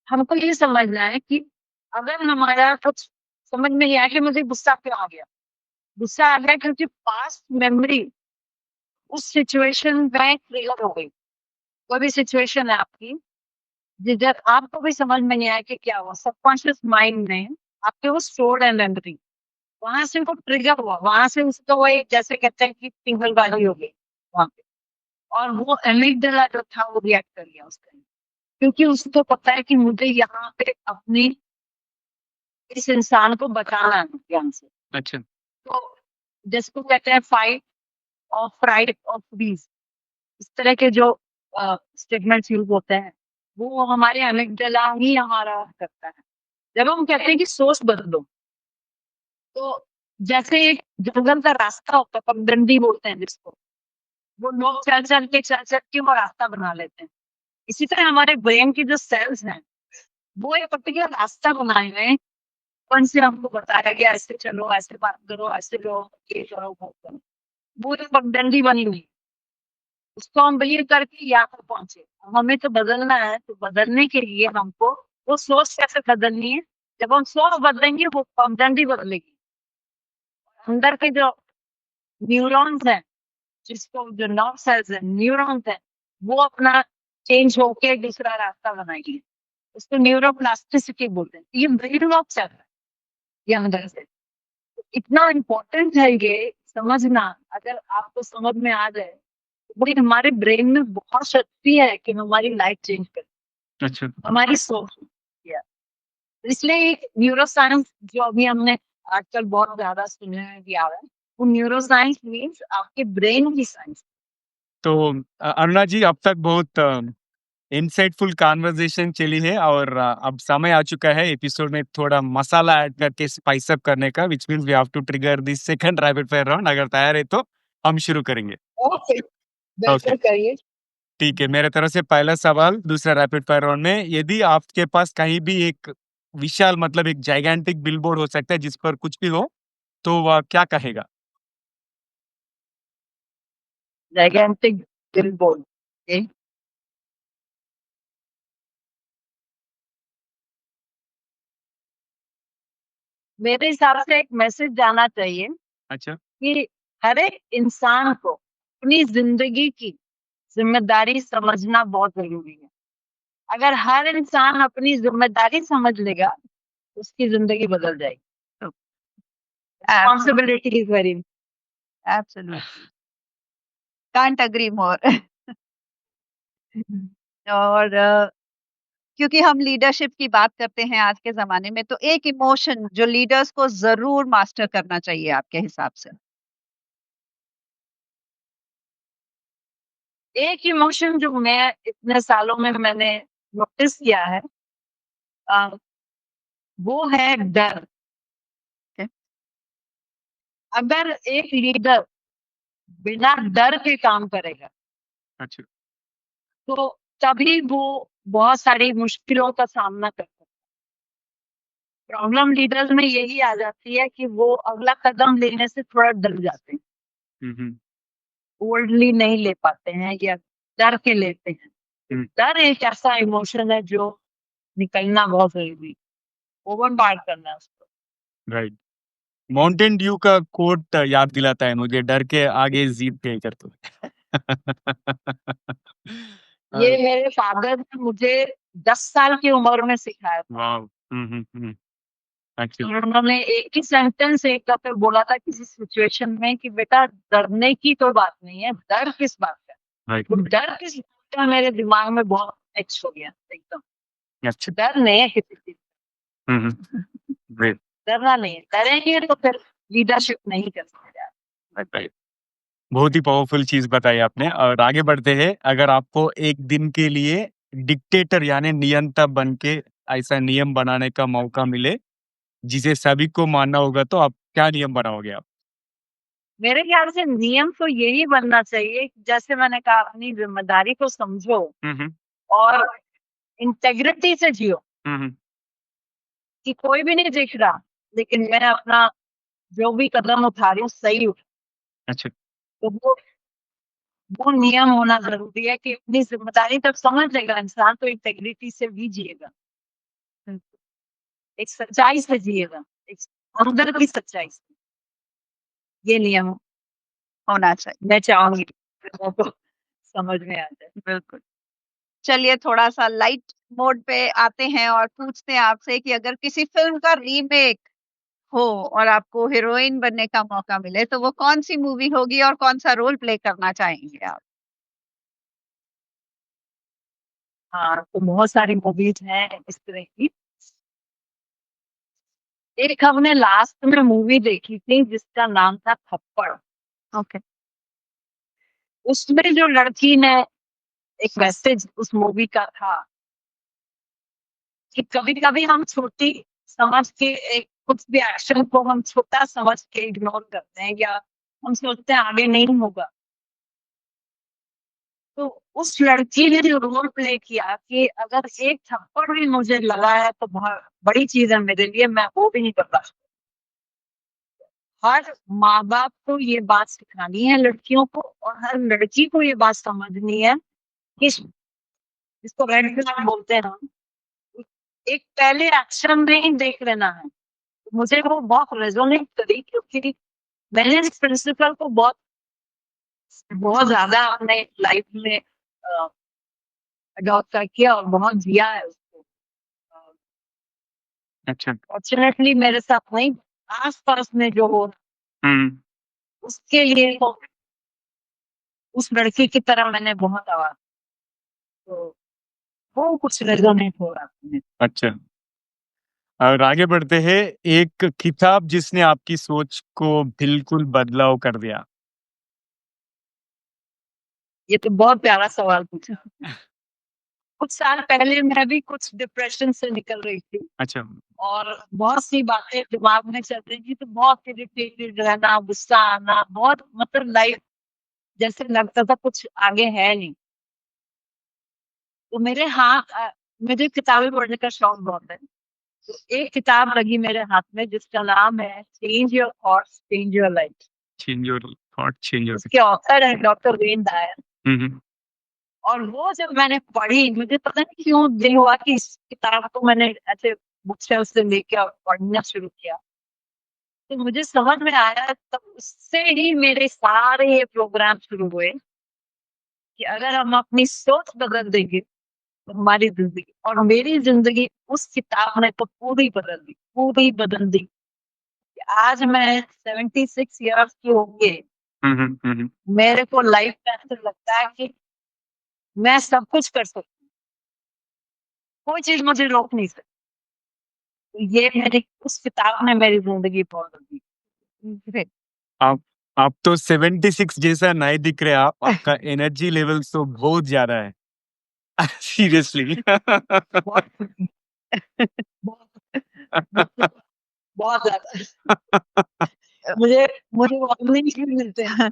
हमको ये समझना है कि अगर हमारा कुछ समझ में नहीं आया कि मुझे गुस्सा क्यों आ गया, गुस्सा आ गया क्योंकि पास्ट मेमोरी उस सिचुएशन में ट्रिगर हो गई। कोई भी सिचुएशन है आपकी, जिधर आपको भी समझ में नहीं आया कि क्या हुआ, सबकॉन्शियस माइंड ने आपके वो स्टोर्ड है मेमोरी, वहां से वो ट्रिगर हुआ, वहां से उसको वो एक जैसे कहते हैं कि पिंगलबाजी हो गई वहां पे, और वो एमिगडाला जो था वो रिएक्ट कर गया उसका, क्योंकि उसको पता है कि मुझे यहाँ पे अपनी इस इंसान को बचाना है यहाँ से। अच्छा। तो जिसको कहते हैं फाइट और फ्राइट और फ्रीज, इस तरह के जो स्टेटमेंट्स यूज होते हैं वो हमारे एमिगडाला ही हमारा करता है। जब हम कहते हैं कि सोच बदलो, तो जैसे एक जंगल का रास्ता होता है, पगडंडी बोलते हैं जिसको, वो लोग चल चल के वो रास्ता बना लेते हैं। इसी तरह हमारे ब्रेन की जो सेल्स हैं वो एक पर्टिकुलर रास्ता बनाए हुए हैं, कौन से हमको बताया गया ऐसे चलो, ऐसे बात करो, ऐसे लो, ये करो, वो करो, वो एक पगडंडी बनी हुई, उसको हम बिलीव करके यहाँ पर पहुंचे। अब हमें तो बदलना है, तो बदलने के लिए हमको वो सोच कैसे बदलनी है। जब हम सोच बदलेंगे वो पगडंडी बदलेगी, अंदर के जो न्यूरॉन्स हैं, जिसको जो नर्व सेल्स है, न्यूरॉन्स है, वो अपना चेंज होके दूसरा रास्ता बनाएंगे, उसको न्यूरोप्लास्टिसिटी बोलते हैं। ये ब्रेन वर्क चल रहा है ये अंदर से। इतना इम्पोर्टेंट है ये समझना, अगर आपको समझ में आ जाए, बड़ी हमारे ब्रेन में बहुत शक्ति है कि हमारी लाइफ चेंज करे, अच्छा। हमारी सोच। या इसलिए एक न्यूरो साइंस जो अभी हमने आजकल बहुत ज्यादा सुनने में भी आ रहा है, वो न्यूरो साइंस मीन्स आपके ब्रेन की साइंस। तो अरुणा जी, अब तक बहुत इनसाइटफुल कॉन्वर्जेशन चली है और अब समय आ चुका है एपिसोड में थोड़ा मसाला ऐड करके स्पाइस अप करने का, which means we have to trigger the second rapid fire round. अगर तैयार है तो हम शुरू करेंगे। ओके, ओके, बिल्कुल करिए। ठीक है। मेरे तरफ से पहला सवाल दूसरा रैपिड फायर राउंड में, यदि आपके पास कहीं भी एक विशाल मतलब एक जाइगेंटिक बिलबोर्ड हो सकता है जिस पर कुछ भी हो, तो वह क्या कहेगा? Gigantic billboard. ओके, मेरे हिसाब से एक मैसेज जाना चाहिए अच्छा। कि हर एक इंसान को अपनी जिंदगी की जिम्मेदारी समझना बहुत जरूरी है। अगर हर इंसान अपनी जिम्मेदारी समझ लेगा, उसकी जिंदगी बदल जाएगी। Responsibility is very absolutely, can't agree मोर। और क्योंकि हम लीडरशिप की बात करते हैं आज के जमाने में, तो एक इमोशन जो लीडर्स को जरूर मास्टर करना चाहिए आपके हिसाब से। एक इमोशन जो मैं इतने सालों में मैंने नोटिस किया है, अ, वो है डर। Okay. अगर एक लीडर बिना डर के काम करेगा, अच्छा। तो तभी वो बहुत सारी मुश्किलों का सामना कर सकता है। प्रॉब्लम लीडर्स में यही आ जाती है कि वो अगला कदम लेने से थोड़ा डर जाते हैं, हम्म। बोल्डली नहीं ले पाते हैं या डर के लेते हैं। हम्म। डर एक ऐसा इमोशन है जो निकलना बहुत जरूरी, ओवर पार करना है उसको। राइट। माउंटेन ड्यू का कोट याद दिलाता है मुझे, डर के आगे जीत गए कर तू। ये मेरे फादर ने मुझे 10 साल की उम्र में सिखाया था। वाह। अच्छा। और उन्होंने एक ही सेंटेंस एक दफे बोला था किसी सिचुएशन में कि बेटा डरने की तो बात नहीं है, डर किस बात का। राइट। वो डर किस बात का मेरे दिमाग में बहुत फिक्स हो गया एकदम। अच्छा। डर नहीं है किसी चीज, ग्रेट। डरना नहीं है। डरेंगे तो फिर लीडरशिप नहीं कर सकते आप। राइट। बहुत ही पावरफुल चीज बताई आपने। और आगे बढ़ते हैं, अगर आपको एक दिन के लिए डिक्टेटर यानी नियंता बन के ऐसा नियम बनाने का मौका मिले जिसे सभी को मानना होगा, तो आप क्या नियम बनाओगे आप? मेरे ख्याल से नियम तो यही बनना चाहिए कि जैसे मैंने कहा, अपनी जिम्मेदारी को समझो हम्म। और इंटेग्रिटी से जियो, हम्म। कि कोई भी नहीं दिख रहा लेकिन मैं अपना जो भी कदम उठा रही हूँ सही उठा। अच्छा। तो वो नियम होना जरूरी है कि अपनी जिम्मेदारी तब समझ लेगा इंसान तो इंटेग्रिटी से भी जिएगा, एक सच्चाई से जिएगा, एक अंदर की सच्चाई से। ये नियम होना चाहिए। मैं चाहूंगी लोगों को समझ में आ जाए। बिल्कुल। चलिए थोड़ा सा लाइट मोड पे आते हैं और पूछते हैं आपसे कि अगर किसी फिल्म का रीमेक हो और आपको हीरोइन बनने का मौका मिले, तो वो कौन सी मूवी होगी और कौन सा रोल प्ले करना चाहेंगे आप? हाँ, तो बहुत सारी मूवीज हैं इस तरह की। एक हमने लास्ट में मूवी देखी थी जिसका नाम था थप्पड़। ओके। उसमें जो लड़की ने एक मैसेज उस मूवी का था कि कभी कभी हम छोटी समझ के एक कुछ भी एक्शन को हम छोटा समझ के इग्नोर करते हैं या हम सोचते हैं आगे नहीं होगा। तो उस लड़की ने जो रोल प्ले किया कि अगर एक थप्पड़ भी मुझे लगा है तो बहुत बड़ी चीज है मेरे लिए, मैं वो भी नहीं करता। हर माँ बाप को ये बात सिखानी है लड़कियों को, और हर लड़की को ये बात समझनी है कि जिसको रेड फ्लैग बोलते हैं हम, एक पहले एक्शन में ही देख लेना है। मुझे वो बहुत रेजोनेट करी क्योंकि मैंने इस प्रिंसिपल को बहुत बहुत ज्यादा अपने लाइफ में अडॉप्ट किया और बहुत जिया है उसको। अच्छा। फॉर्चुनेटली मेरे साथ नहीं, आस पास में जो हो हम्म। उसके लिए उस लड़की की तरह मैंने बहुत आवाज, तो वो कुछ रेजोनेट हो रहा था। अच्छा, और आगे बढ़ते हैं। एक किताब जिसने आपकी सोच को बिल्कुल बदलाव कर दिया। ये तो बहुत प्यारा सवाल पूछा। कुछ साल पहले मैं भी कुछ डिप्रेशन से निकल रही थी अच्छा। और बहुत सी बातें दिमाग में चल रही थी, तो बहुत इरिटेटेड रहना, गुस्सा आना, बहुत मतलब लाइफ जैसे लगता था कुछ आगे है नहीं। तो मुझे किताबें पढ़ने का शौक बहुत है। तो एक किताब लगी मेरे हाथ में जिसका नाम है change your thoughts change your life. Change your thought, change your. उसके ऑथर है डॉक्टर वेन डायर। हम्म। और वो जब मैंने पढ़ी, मुझे पता नहीं क्यों दिल हुआ कि इस किताब को मैंने ऐसे बुक शेल्फ से लेके और पढ़ना शुरू किया। तो मुझे समझ में आया, तब उससे ही मेरे सारे प्रोग्राम शुरू हुए कि अगर हम अपनी सोच बदल देंगे तो हमारी जिंदगी, और मेरी जिंदगी उस किताब ने तो पूरी बदल दी। आज मैं 76 ईयर्स की हो गई, मेरे को लाइफ में ऐसा लगता है कि मैं सब कुछ कर सकती हूँ, कोई चीज मुझे रोक नहीं सकती। तो ये मेरी उस किताब ने मेरी जिंदगी बदल दी। आप आप तो 76 जैसा नहीं दिख रहे। आपका एनर्जी लेवल तो बहुत ज्यादा है। सीरियसली। बहुत बहुत बहुत ज्यादा। मुझे मुझे वार्निंग क्यों मिलते हैं?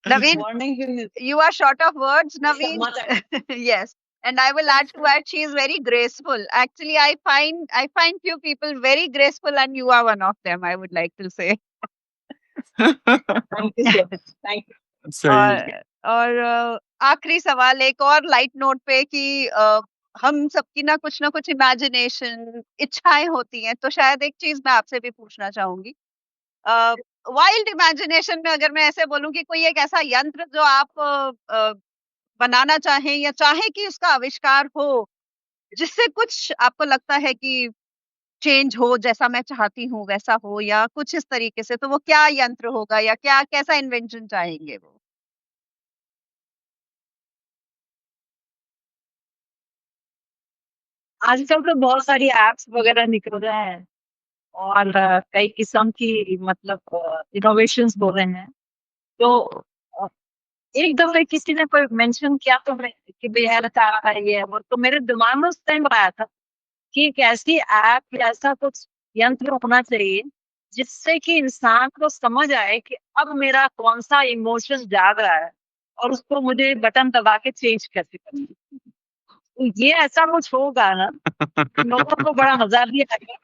Naveen, वार्निंग क्यों मिलते you are short of words, हैं? Naveen. समाचार Yes. And I will add to it, she is very graceful. Actually, I find few people very graceful, and you are one of them, I would like to say. Thank you so much, thank you. सही। और आखिरी सवाल एक और light note पे कि हम सबकी ना कुछ इमेजिनेशन, इच्छाएं होती हैं, तो शायद एक चीज मैं आपसे भी पूछना चाहूंगी। वाइल्ड इमेजिनेशन में अगर मैं ऐसे बोलूं कि कोई एक ऐसा यंत्र जो आप बनाना चाहें या चाहे कि उसका आविष्कार हो, जिससे कुछ आपको लगता है कि चेंज हो, जैसा मैं चाहती हूँ वैसा हो, या कुछ इस तरीके से, तो वो क्या यंत्र होगा या क्या कैसा इन्वेंशन चाहेंगे वो? आजकल तो बहुत सारी एप्स वगैरह निकल रहे हैं और कई किस्म की मतलब इनोवेशंस हो रहे हैं। तो अ, एक दफे किसी ने कोई मेंशन किया तो कि बिहार का ये है वो, तो मेरे दिमाग में उस टाइम आया था कि एक ऐसी ऐप या ऐसा कुछ यंत्र होना चाहिए जिससे कि इंसान को समझ आए कि अब मेरा कौन सा इमोशन जाग रहा है और उसको मुझे बटन दबा के चेंज कैसे करना है। तो ये ऐसा कुछ होगा ना, लोगों को बड़ा मजा भी आएगा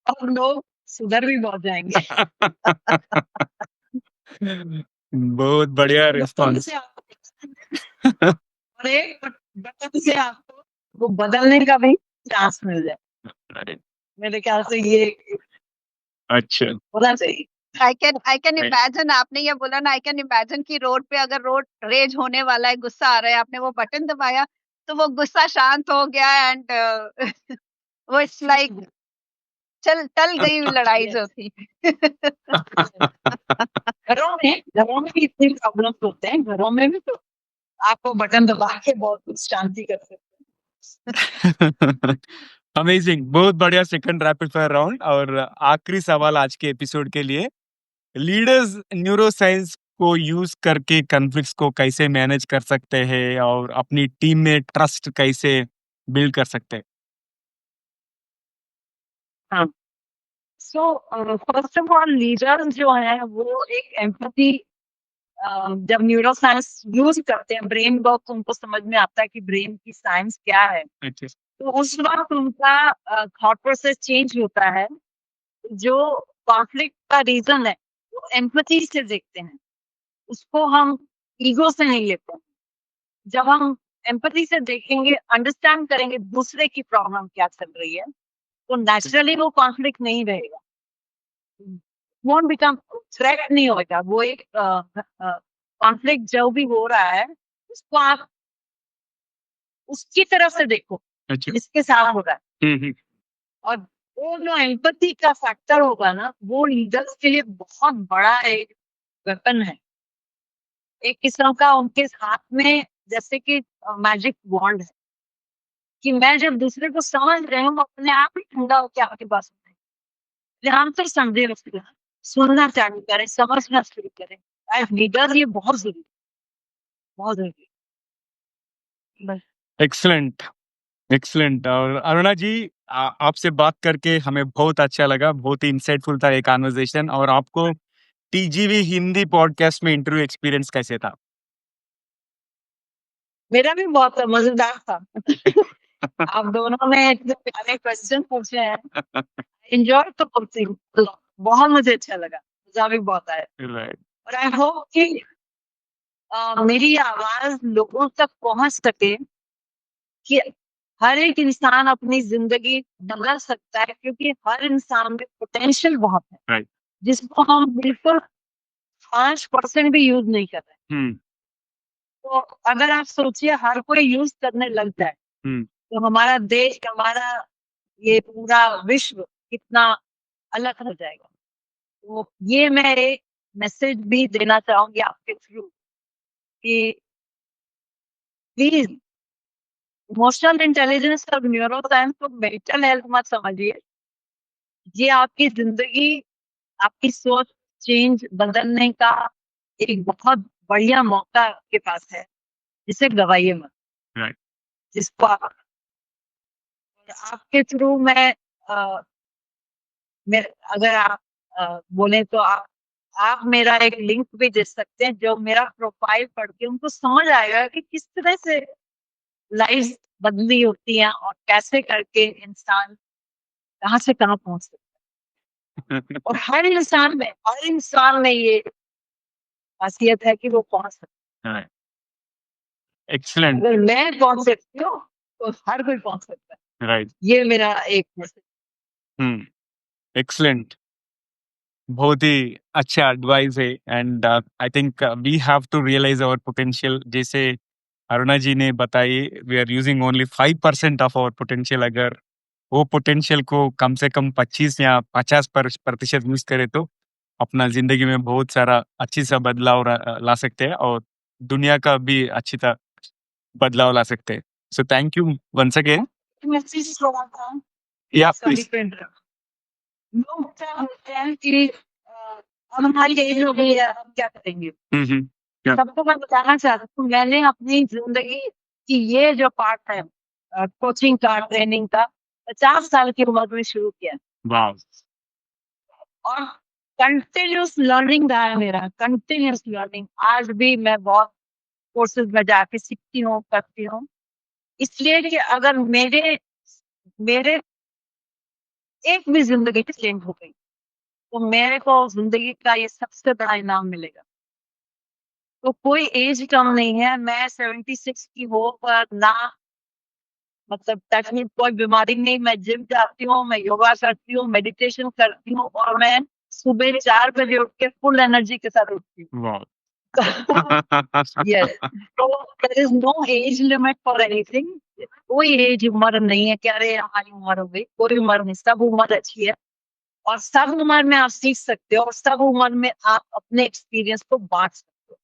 और लोग सुधर भी बहुत जाएंगे। बहुत बढ़िया बटन रिस्पॉन्स। से और एक बटन से आपको वो बदलने का भी चांस मिल जाए। मेरे ख्याल से ये अच्छा। होना चाहिए। I can Right. इमेजिन, आपने ये बोला ना, आई कैन इमेजिन कि रोड पे अगर रोड रेज होने वाला है, गुस्सा आ रहा है, आपने वो बटन दबाया तो वो गुस्सा शांत हो गया, एंड वो इट्स लाइक चल टल गई लड़ाई जो Yes. थी। घरों में भी इतनी प्रॉब्लम्स होते हैं, घरों में भी तो आपको बटन दबा के बहुत कुछ शांति कर सकते हैं। अमेजिंग, बहुत बढ़िया सेकंड रैपिड फायर राउंड। और आखिरी सवाल आज के एपिसोड के लिए, लीडर्स न्यूरोसाइंस को यूज करके कॉन्फ्लिक्ट्स को कैसे मैनेज कर सकते हैं और अपनी टीम में ट्रस्ट कैसे बिल्ड कर सकते हैं? हाँ, so first of all leaders जो है वो एक एम्पैथी, जब न्यूरो साइंस यूज करते हैं ब्रेन वर्क, तो उनको समझ में आता है कि ब्रेन की साइंस क्या है। अच्छा। तो उस वक्त उनका थॉट प्रोसेस चेंज होता है। जो कॉन्फ्लिक्ट का रीजन है वो एम्पैथी से देखते हैं, उसको हम ईगो से नहीं लेते हैं। जब हम एम्पैथी से देखेंगे, अंडरस्टैंड करेंगे दूसरे की प्रॉब्लम क्या चल रही है, तो नेचुरली वो कॉन्फ्लिक्ट नहीं रहेगा, वोंट बिकम थ्रेट नहीं होगा। वो एक कॉन्फ्लिक्ट जो भी हो रहा है उसको आप उसकी तरफ से देखो अच्छा। जिसके साथ हो रहा है। और वो जो एम्पैथी का फैक्टर होगा ना, वो लीडर्स के लिए बहुत बड़ा एक वेपन है, एक किस्म का उनके हाथ में जैसे कि मैजिक वॉन्ड है कि मैं जब दूसरे को समझ रही हूँ, अपने आप ही ठंडा होके आपके पास आता है। ध्यान से समझे उसको, सुनना चालू करें, समझना शुरू करें। एज़ लीडर ये बहुत ज़रूरी है, बहुत ज़रूरी है। बस। Excellent, excellent. और अरुणा जी, आपसे बात करके हमें बहुत अच्छा लगा, बहुत ही इंसाइटफुल था ये कन्वर्सेशन। और आपको टीजीवी हिंदी पॉडकास्ट में इंटरव्यू एक्सपीरियंस कैसे था? मेरा भी बहुत मज़ेदार था। आप दोनों ने इतने प्यारे क्वेश्चन पूछे हैं। एन्जॉय तो करती हूँ, बहुत मुझे अच्छा लगा, मज़ा भी बहुत आया। राइट। और आई होप कि मेरी आवाज़ लोगों तक पहुँच सके कि हर एक इंसान अपनी ज़िंदगी बदल सकता है, क्योंकि हर इंसान में पोटेंशियल बहुत है, राइट। जिसको हम बिल्कुल 5% भी यूज़ नहीं कर रहे हैं। हुँ, तो अगर आप सोचिए हर कोई यूज़ करने लग जाए, हुँ, तो हमारा देश, हमारा ये पूरा विश्व कितना अलग हो जाएगा। तो ये मैं एक मैसेज भी देना चाहूँगी आपके थ्रू कि प्लीज़ इमोशनल इंटेलिजेंस और न्यूरो साइंस को मेंटल हेल्थ मत समझिए। ये आपकी ज़िंदगी, आपकी सोच चेंज बदलने का एक बहुत बढ़िया मौका आपके पास है, जिसे गवाइए मत। राइट। जिसको आप, आपके थ्रू अ, मैं अगर आप बोले तो आप मेरा एक लिंक भी दे सकते हैं, जो मेरा प्रोफाइल पढ़ के उनको समझ आएगा कि किस तरह से लाइफ बदली होती है और कैसे करके इंसान कहाँ से कहाँ पहुँच सकता है। और हर इंसान में ये खासियत है कि वो पहुँच सकता राइट। है। एक्सीलेंट। अगर मैं पहुँच सकती हूँ, तो हर कोई पहुँच सकता है। राइट। ये मेरा एक मैसेज। हुँ, एक्सीलेंट। बहुत ही अच्छा एडवाइस है। And I think we have to realise our potential. जैसे अरुणा जी ने बताई, we are using only 5% of our potential. अगर वो पोटेंशियल को कम से कम 25 या 50% यूज करे तो अपना जिंदगी में बहुत सारा अच्छी सा बदलाव ला सकते हैं, और दुनिया का भी अच्छी तरह बदलाव ला सकते हैं। So thank you once again. Message थोड़ा था, या सॉरी प्लीज। For interrupt. लोग क्या होते हैं कि अब हमारी एज हो गई है, हम क्या करेंगे? क्या? सबको मैं बताना चाहती हूँ, मैंने अपनी जिंदगी की ये जो पार्ट है कोचिंग का, ट्रेनिंग का, 50 साल की उम्र में शुरू किया वाह। और कंटिन्यूस लर्निंग रहा है मेरा, कंटिन्यूस लर्निंग। आज भी मैं बहुत कोर्सेज में जाके सीखती हूँ, करती हूँ, इसलिए कि अगर मेरे मेरे एक भी जिंदगी चेंज हो गई, तो मेरे को जिंदगी का ये सबसे बड़ा इनाम मिलेगा। तो कोई एज कम नहीं है। मैं 76 की हो पर ना, मतलब टच में कोई बीमारी नहीं। मैं जिम जाती हूँ, मैं योगा करती हूँ, मेडिटेशन करती हूँ, और मैं सुबह 4 बजे उठ के फुल एनर्जी के साथ उठती हूँ। वाह। यस, तो there is no age limit for anything. कोई एज उम्र नहीं है कि अरे हमारी उम्र हो गई, कोई उम्र नहीं, सब उम्र अच्छी है। और सब उम्र में आप सीख सकते हो, और सब उम्र में आप अपने एक्सपीरियंस को बांट सकते हो।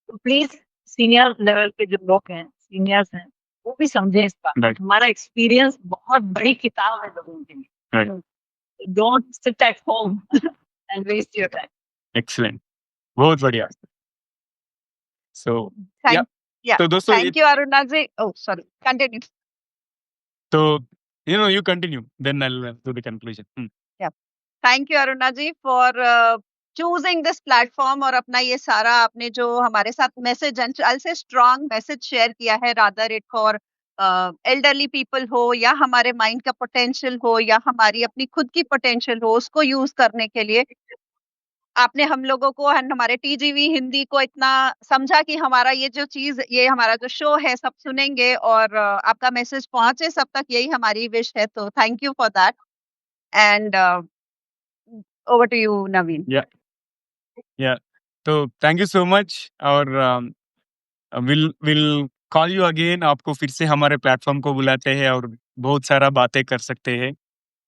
तो प्लीज सीनियर लेवल पे जो लोग हैं, सीनियर्स हैं, वो भी समझें इस बात को। Right. हमारा एक्सपीरियंस बहुत बड़ी किताब है लोगों के लिए। Right. Don't sit at home and waste your time. Excellent, बहुत बढ़िया। सो या Thank, yeah. तो दोस्तों Thank you, Aruna ji. Oh, sorry. Continue. तो you continue, then I'll do the conclusion. Yeah. Thank you, Aruna ji, for choosing this platform और अपना ये सारा आपने जो हमारे साथ message and I'll say strong message share किया है, rather it for elderly people हो या हमारे माइंड का पोटेंशियल हो या हमारी अपनी खुद की पोटेंशियल हो, उसको यूज करने के लिए आपने हम लोगों को एंड हमारे टीजीवी हिंदी को इतना समझा कि हमारा ये जो चीज, ये हमारा जो शो है सब सुनेंगे और आपका मैसेज पहुंचे सब तक, यही हमारी विश है। तो thank you for that and over to you Naveen. Yeah yeah तो थैंक यू सो मच। और विल कॉल यू अगेन। आपको फिर से हमारे प्लेटफॉर्म को बुलाते हैं और बहुत सारा बातें कर सकते हैं।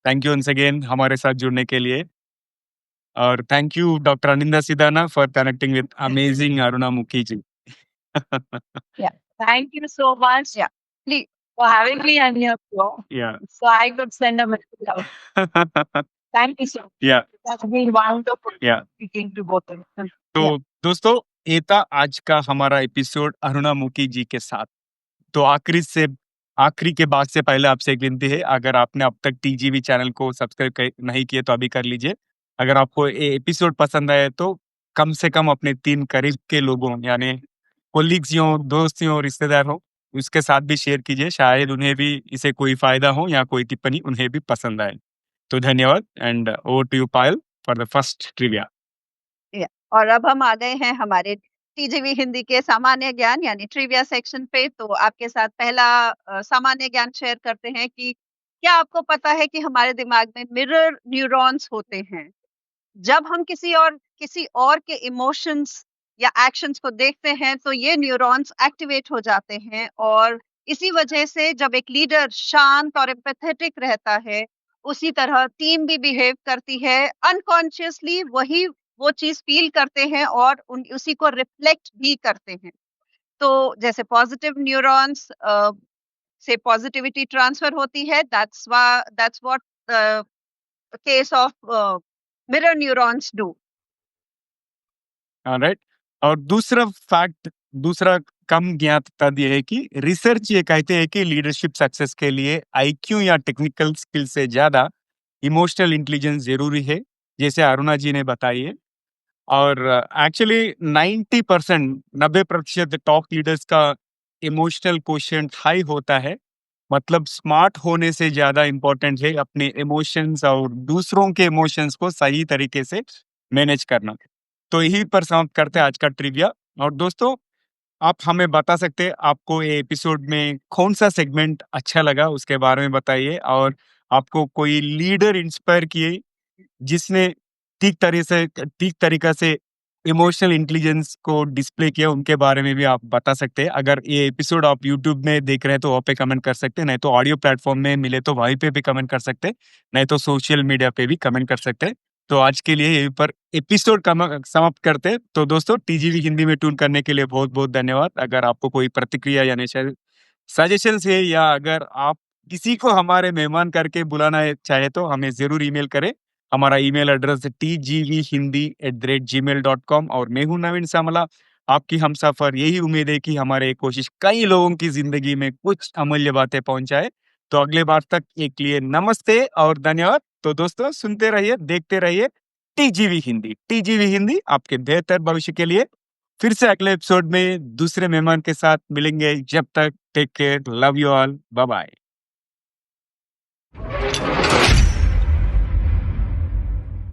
थैंक यू वंस अगेन हमारे साथ जुड़ने के लिए। और thank you doctor Aninda Sidana for connecting with amazing Aruna Mukhiji. Thank you so much. Yeah. Please, for having me on your show. Yeah. So I could send a message out. Thank you so much. Yeah. That's been wonderful Yeah. speaking to both of you. तो दोस्तों ये था आज का हमारा episode Aruna मुखी जी के साथ. तो आखिरी के बाद से पहले आपसे एक विनती है, अगर आपने अब तक टीजीवी चैनल को सब्सक्राइब नहीं किए तो अभी कर लीजिए. अगर आपको ये एपिसोड पसंद आए तो कम से कम अपने 3 करीब के लोगों यानी कोलीग्स हो, दोस्त हो, रिश्तेदार हो, उसके साथ भी शेयर कीजिए. शायद उन्हें भी इसे कोई फायदा हो या कोई टिप्पणी उन्हें भी पसंद आए. तो धन्यवाद and over to you Payal for the first trivia. और अब हम आ गए हैं हमारे टीजीवी हिंदी के सामान्य ज्ञान यानी ट्रिविया सेक्शन पे. तो आपके साथ पहला सामान्य ज्ञान शेयर करते हैं कि क्या आपको पता है कि हमारे दिमाग में मिरर न्यूरॉन्स होते हैं. जब हम किसी और के इमोशंस या एक्शंस को देखते हैं तो ये न्यूरॉन्स एक्टिवेट हो जाते हैं, और इसी वजह से जब एक लीडर शांत और एम्पैथेटिक रहता है उसी तरह टीम भी बिहेव करती है. अनकॉन्शियसली वो चीज फील करते हैं और उसी को रिफ्लेक्ट भी करते हैं. तो जैसे पॉजिटिव न्यूरॉन्स से पॉजिटिविटी ट्रांसफर होती है. That's what case of mirror neurons do. Alright. और दूसरा कम ज्ञात तथ्य ये है कि रिसर्च ये कहते हैं कि लीडरशिप सक्सेस के लिए आईक्यू या टेक्निकल स्किल से ज्यादा इमोशनल इंटेलिजेंस जरूरी है, जैसे अरुणा जी ने बताई है. और एक्चुअली 90% टॉप लीडर्स का इमोशनल कोशेंट हाई होता है. मतलब स्मार्ट होने से ज्यादा इम्पोर्टेंट है अपने इमोशंस और दूसरों के इमोशंस को सही तरीके से मैनेज करना. तो यही पर समाप्त करते हैं आज का ट्रिविया. और दोस्तों आप हमें बता सकते हैं आपको ये एपिसोड में कौन सा सेगमेंट अच्छा लगा, उसके बारे में बताइए. और आपको कोई लीडर इंस्पायर किए जिसने ठीक तरीका से इमोशनल इंटेलिजेंस को डिस्प्ले किया, उनके बारे में भी आप बता सकते हैं. अगर ये एपिसोड आप यूट्यूब में देख रहे हैं तो वहाँ पे कमेंट कर सकते हैं, नहीं तो ऑडियो प्लेटफॉर्म में मिले तो वहीं पे भी कमेंट कर सकते हैं, नहीं तो सोशल मीडिया पे भी कमेंट कर सकते हैं. तो आज के लिए यहीं पर एपिसोड समाप्त करते हैं. तो दोस्तों टीजीवी हिंदी में ट्यून करने के लिए बहुत बहुत धन्यवाद. अगर आपको कोई प्रतिक्रिया यानी सजेशन है या अगर आप किसी को हमारे मेहमान करके बुलाना चाहे तो हमें जरूर ईमेल करें. हमारा ईमेल एड्रेस है tgvhindi@gmail.com. और मैं हूं नवीन सामला, आपकी हमसफर. यही उम्मीद है कि हमारे कोशिश कई लोगों की जिंदगी में कुछ अमूल्य बातें पहुंचाए. तो अगले बार तक एक लिए नमस्ते और धन्यवाद. तो दोस्तों सुनते रहिए, देखते रहिए टीजीवी हिंदी आपके बेहतर भविष्य के लिए. फिर से अगले एपिसोड में दूसरे मेहमान के साथ मिलेंगे. जब तक take care, love you all, bye bye.